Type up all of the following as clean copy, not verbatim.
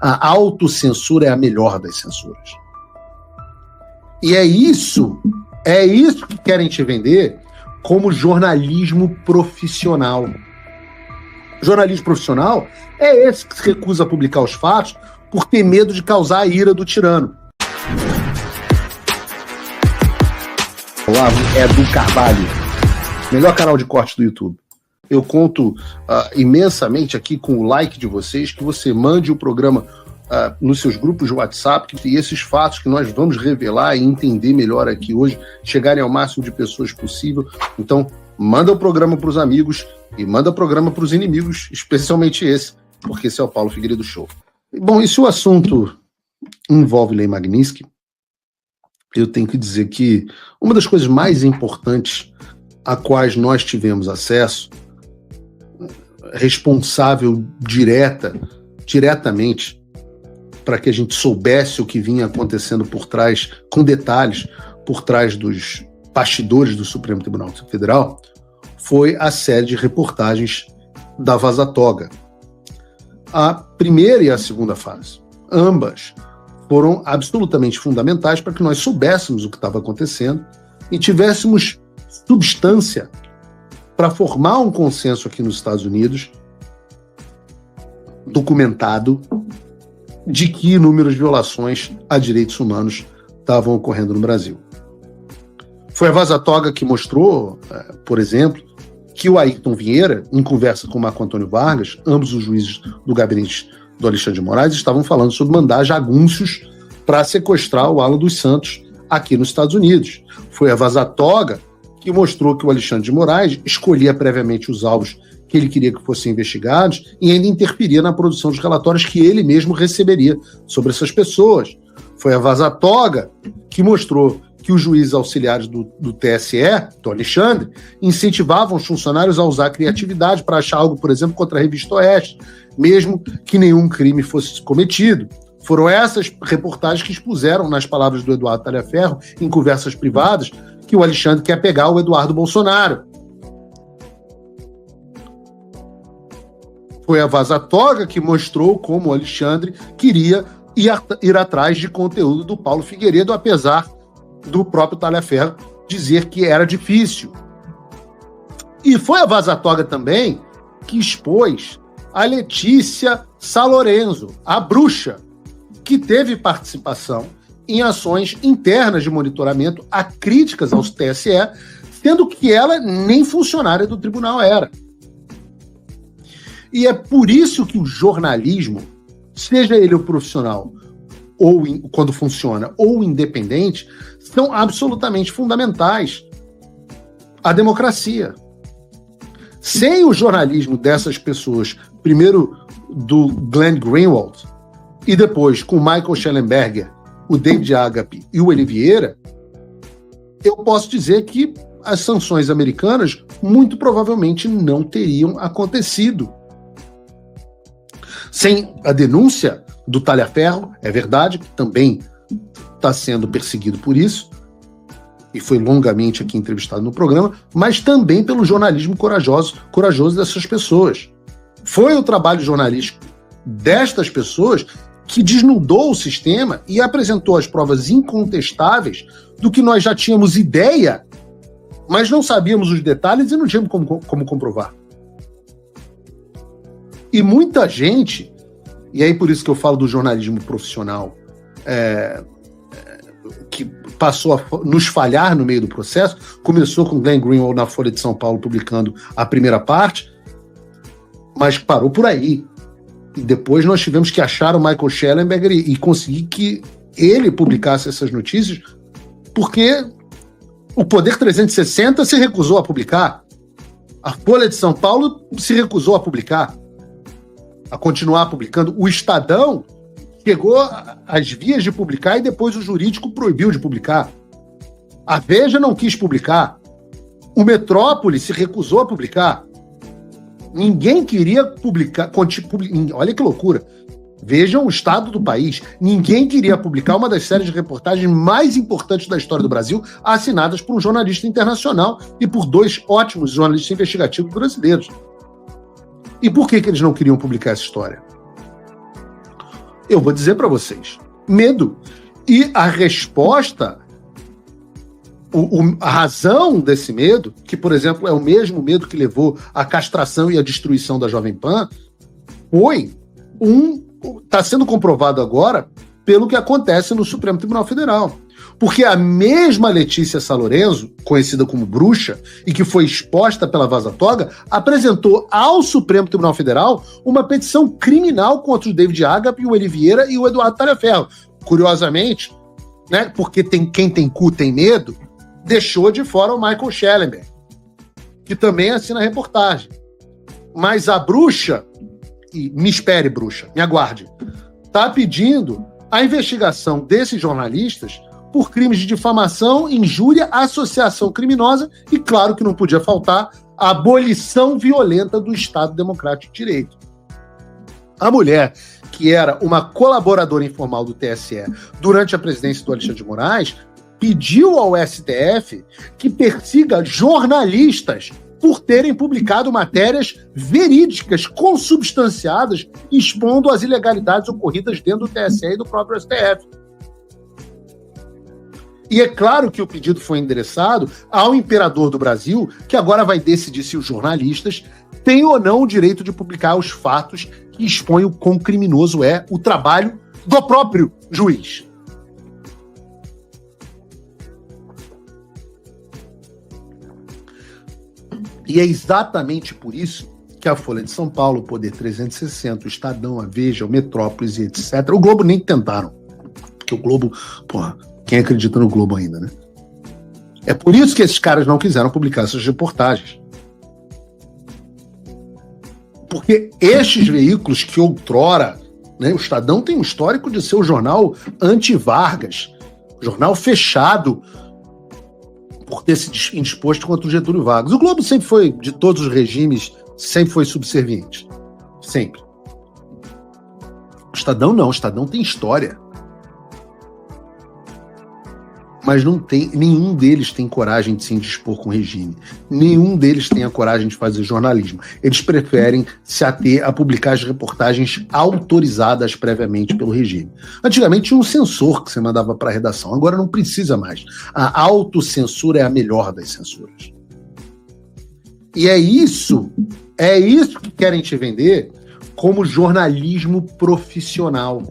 A autocensura é a melhor das censuras. E é isso que querem te vender como jornalismo profissional. Jornalismo profissional é esse que se recusa a publicar os fatos por ter medo de causar a ira do tirano. Olá, Edu Carvalho, melhor canal de corte do YouTube. Eu conto imensamente aqui com o like de vocês, que você mande o programa nos seus grupos de WhatsApp, e esses fatos que nós vamos revelar e entender melhor aqui hoje, chegarem ao máximo de pessoas possível. Então, manda o programa para os amigos e manda o programa para os inimigos, especialmente esse, porque esse é o Paulo Figueiredo Show. Bom, e se o assunto envolve Lei Magnitsky, eu tenho que dizer que uma das coisas mais importantes a quais nós tivemos acesso, responsável diretamente para que a gente soubesse o que vinha acontecendo por trás, com detalhes, por trás dos bastidores do Supremo Tribunal Federal, foi a série de reportagens da Vaza Toga. A primeira e a segunda fase, ambas foram absolutamente fundamentais para que nós soubéssemos o que estava acontecendo e tivéssemos substância para formar um consenso aqui nos Estados Unidos, documentado, de que inúmeras violações a direitos humanos estavam ocorrendo no Brasil. Foi a Vaza Toga que mostrou, por exemplo, que o Ayrton Vieira, em conversa com o Marco Antônio Vargas, ambos os juízes do gabinete do Alexandre de Moraes, estavam falando sobre mandar jagunços para sequestrar o Alan dos Santos aqui nos Estados Unidos. Foi a Vaza Toga que mostrou que o Alexandre de Moraes escolhia previamente os alvos que ele queria que fossem investigados e ainda interferia na produção dos relatórios que ele mesmo receberia sobre essas pessoas. Foi a Vaza Toga que mostrou que os juízes auxiliares do TSE, do Alexandre, incentivavam os funcionários a usar a criatividade para achar algo, por exemplo, contra a Revista Oeste, mesmo que nenhum crime fosse cometido. Foram essas reportagens que expuseram, nas palavras do Eduardo Talhaferro, em conversas privadas, que o Alexandre quer pegar o Eduardo Bolsonaro. Foi a Vaza Toga que mostrou como o Alexandre queria ir atrás de conteúdo do Paulo Figueiredo, apesar do próprio Talhaferro dizer que era difícil. E foi a Vaza Toga também que expôs a Letícia Salorenzo, a bruxa, que teve participação em ações internas de monitoramento a críticas aos TSE, sendo que ela nem funcionária do tribunal era. E é por isso que o jornalismo, seja ele o profissional, ou quando funciona, ou independente, são absolutamente fundamentais à democracia. Sem o jornalismo dessas pessoas, primeiro do Glenn Greenwald, e depois com o Michael Shellenberger, o David Agape e o Eli Vieira, eu posso dizer que as sanções americanas muito provavelmente não teriam acontecido. Sem a denúncia do Talhaferro, é verdade que também está sendo perseguido por isso, e foi longamente aqui entrevistado no programa, mas também pelo jornalismo corajoso dessas pessoas. Foi o trabalho jornalístico destas pessoas que desnudou o sistema e apresentou as provas incontestáveis do que nós já tínhamos ideia, mas não sabíamos os detalhes e não tínhamos como comprovar. E muita gente, e aí por isso que eu falo do jornalismo profissional, que passou a nos falhar no meio do processo, começou com Glenn Greenwald na Folha de São Paulo publicando a primeira parte, mas parou por aí. E depois nós tivemos que achar o Michael Shellenberger e conseguir que ele publicasse essas notícias, porque o Poder 360 se recusou a publicar. A Folha de São Paulo se recusou a publicar, a continuar publicando. O Estadão chegou às vias de publicar e depois o jurídico proibiu de publicar. A Veja não quis publicar. O Metrópole se recusou a publicar. Ninguém queria publicar. Olha que loucura. Vejam o estado do país. Ninguém queria publicar uma das séries de reportagens mais importantes da história do Brasil, assinadas por um jornalista internacional e por dois ótimos jornalistas investigativos brasileiros. E por que eles não queriam publicar essa história? Eu vou dizer para vocês: medo. E a resposta, a razão desse medo, que, por exemplo, é o mesmo medo que levou à castração e à destruição da Jovem Pan, está sendo comprovado agora pelo que acontece no Supremo Tribunal Federal. Porque a mesma Letícia Salorenzo, conhecida como bruxa, e que foi exposta pela Vaza Toga, apresentou ao Supremo Tribunal Federal uma petição criminal contra o David Agap, o Eli Vieira e o Eduardo Talhaferro. Curiosamente, né, porque quem tem cu tem medo, deixou de fora o Michael Schellenberg, que também assina a reportagem. Mas a bruxa, e me espere, bruxa, me aguarde, está pedindo a investigação desses jornalistas por crimes de difamação, injúria, associação criminosa e, claro que não podia faltar, a abolição violenta do Estado Democrático de Direito. A mulher, que era uma colaboradora informal do TSE durante a presidência do Alexandre de Moraes, pediu ao STF que persiga jornalistas por terem publicado matérias verídicas, consubstanciadas, expondo as ilegalidades ocorridas dentro do TSE e do próprio STF. E é claro que o pedido foi endereçado ao imperador do Brasil, que agora vai decidir se os jornalistas têm ou não o direito de publicar os fatos que expõem o quão criminoso é o trabalho do próprio juiz. E é exatamente por isso que a Folha de São Paulo, o Poder 360, o Estadão, a Veja, o Metrópolis e etc. O Globo nem tentaram. Porque o Globo, quem acredita no Globo ainda, né? É por isso que esses caras não quiseram publicar essas reportagens. Porque estes veículos que outrora, né, o Estadão tem um histórico de ser o jornal anti-Vargas, jornal fechado, por ter se indisposto contra o Getúlio Vargas. O Globo sempre foi, de todos os regimes, sempre foi subserviente. Sempre. O Estadão não, o Estadão tem história. Mas não tem, nenhum deles tem coragem de se indispor com o regime. Nenhum deles tem a coragem de fazer jornalismo. Eles preferem se ater a publicar as reportagens autorizadas previamente pelo regime. Antigamente tinha um censor que você mandava para a redação, agora não precisa mais. A autocensura é a melhor das censuras. E é isso que querem te vender como jornalismo profissional.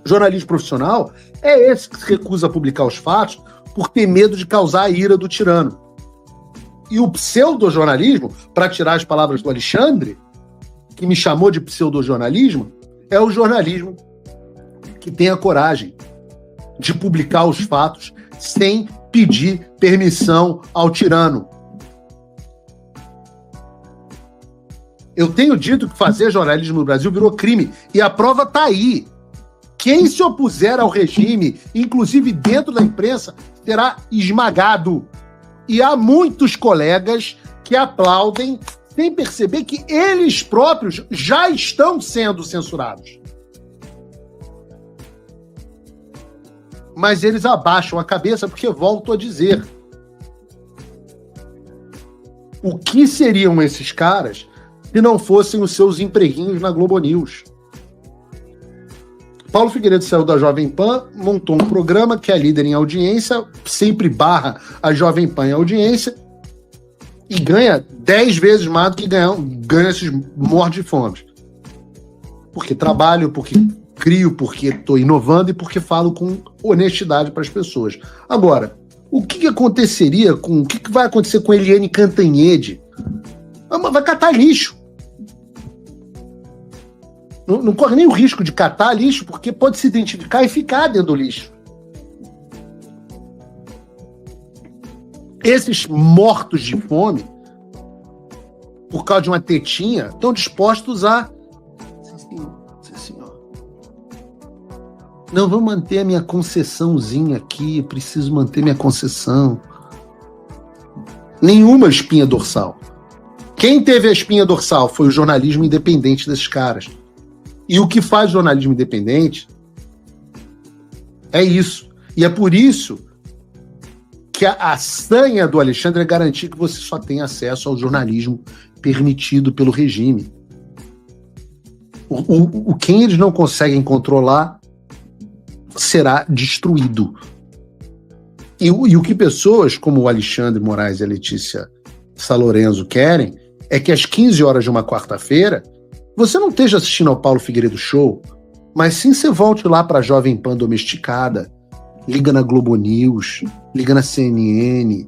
Jornalismo profissional é esse que se recusa a publicar os fatos por ter medo de causar a ira do tirano. E o pseudojornalismo, para tirar as palavras do Alexandre, que me chamou de pseudojornalismo, é o jornalismo que tem a coragem de publicar os fatos sem pedir permissão ao tirano. Eu tenho dito que fazer jornalismo no Brasil virou crime, e a prova está aí. Quem se opuser ao regime, inclusive dentro da imprensa, será esmagado. E há muitos colegas que aplaudem sem perceber que eles próprios já estão sendo censurados. Mas eles abaixam a cabeça porque, volto a dizer, o que seriam esses caras se não fossem os seus empreguinhos na Globo News? Paulo Figueiredo saiu da Jovem Pan, montou um programa que é líder em audiência, sempre barra a Jovem Pan em audiência, e ganha 10 vezes mais do que ganha esses mortos de fome. Porque trabalho, porque crio, porque estou inovando e porque falo com honestidade para as pessoas. Agora, o que aconteceria o que vai acontecer com Eliane Cantanhede? Vai catar lixo. Não corre nem o risco de catar lixo, porque pode se identificar e ficar dentro do lixo. Esses mortos de fome, por causa de uma tetinha, estão dispostos a... Sim, senhor. Não, vou manter a minha concessãozinha aqui, preciso manter minha concessão. Nenhuma espinha dorsal. Quem teve a espinha dorsal foi o jornalismo independente desses caras. E o que faz jornalismo independente é isso. E é por isso que a sanha do Alexandre é garantir que você só tem acesso ao jornalismo permitido pelo regime. Quem eles não conseguem controlar será destruído. E o que pessoas como o Alexandre Moraes e a Letícia Salorenzo querem é que às 15 horas de uma quarta-feira você não esteja assistindo ao Paulo Figueiredo Show, mas sim você volte lá para a Jovem Pan domesticada, liga na Globo News, liga na CNN.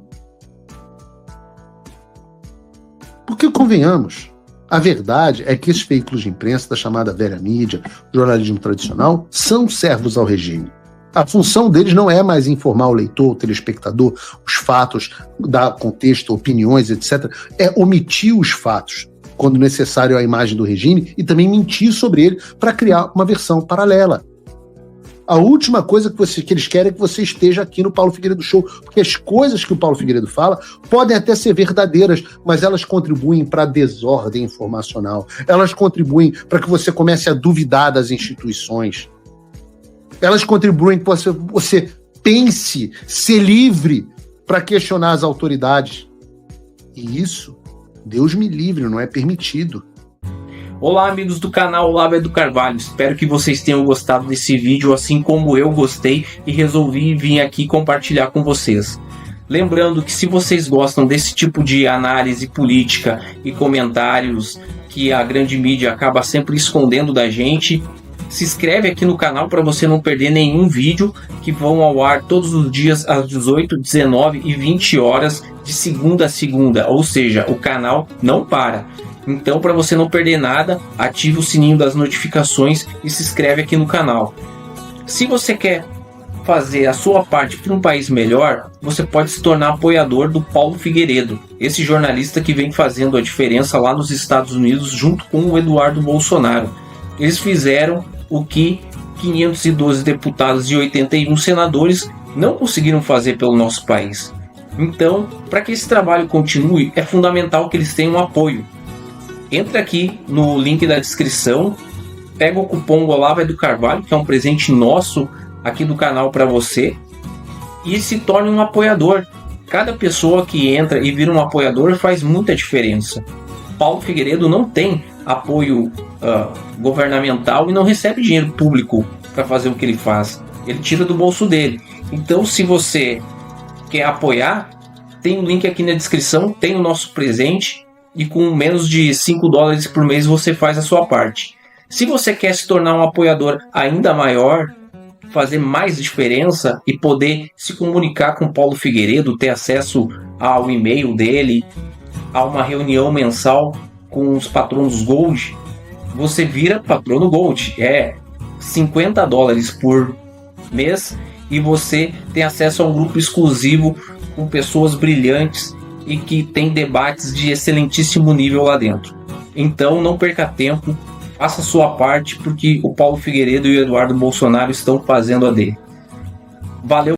Porque, convenhamos, a verdade é que esses veículos de imprensa da chamada velha mídia, jornalismo tradicional, são servos ao regime. A função deles não é mais informar o leitor, o telespectador, os fatos, dar contexto, opiniões, etc. É omitir os fatos, quando necessário à imagem do regime, e também mentir sobre ele para criar uma versão paralela. A última coisa que eles querem é que você esteja aqui no Paulo Figueiredo Show, porque as coisas que o Paulo Figueiredo fala podem até ser verdadeiras, mas elas contribuem para a desordem informacional. Elas contribuem para que você comece a duvidar das instituições. Elas contribuem para que você pense, ser livre para questionar as autoridades. E isso, Deus me livre, não é permitido. Olá, amigos do canal Olavo do Carvalho, espero que vocês tenham gostado desse vídeo assim como eu gostei e resolvi vir aqui compartilhar com vocês. Lembrando que se vocês gostam desse tipo de análise política e comentários que a grande mídia acaba sempre escondendo da gente, se inscreve aqui no canal para você não perder nenhum vídeo que vão ao ar todos os dias às 18, 19 e 20 horas de segunda a segunda, ou seja, o canal não para. Então, para você não perder nada, ative o sininho das notificações e se inscreve aqui no canal. Se você quer fazer a sua parte para um país melhor, você pode se tornar apoiador do Paulo Figueiredo, esse jornalista que vem fazendo a diferença lá nos Estados Unidos junto com o Eduardo Bolsonaro. Eles fizeram o que 512 deputados e 81 senadores não conseguiram fazer pelo nosso país. Então, para que esse trabalho continue, é fundamental que eles tenham apoio. Entra aqui no link da descrição, pega o cupom Olavo do Carvalho, que é um presente nosso aqui do canal para você, e se torne um apoiador. Cada pessoa que entra e vira um apoiador faz muita diferença. Paulo Figueiredo não tem apoio governamental e não recebe dinheiro público para fazer o que ele faz. Ele tira do bolso dele. Então, se você quer apoiar, tem um link aqui na descrição, tem o nosso presente, e com menos de $5 por mês você faz a sua parte. Se você quer se tornar um apoiador ainda maior, fazer mais diferença e poder se comunicar com Paulo Figueiredo, ter acesso ao e-mail dele, a uma reunião mensal com os patronos Gold, você vira patrono Gold. É $50 por mês e você tem acesso a um grupo exclusivo com pessoas brilhantes e que tem debates de excelentíssimo nível lá dentro. Então não perca tempo, faça a sua parte, porque o Paulo Figueiredo e o Eduardo Bolsonaro estão fazendo a dele. Valeu!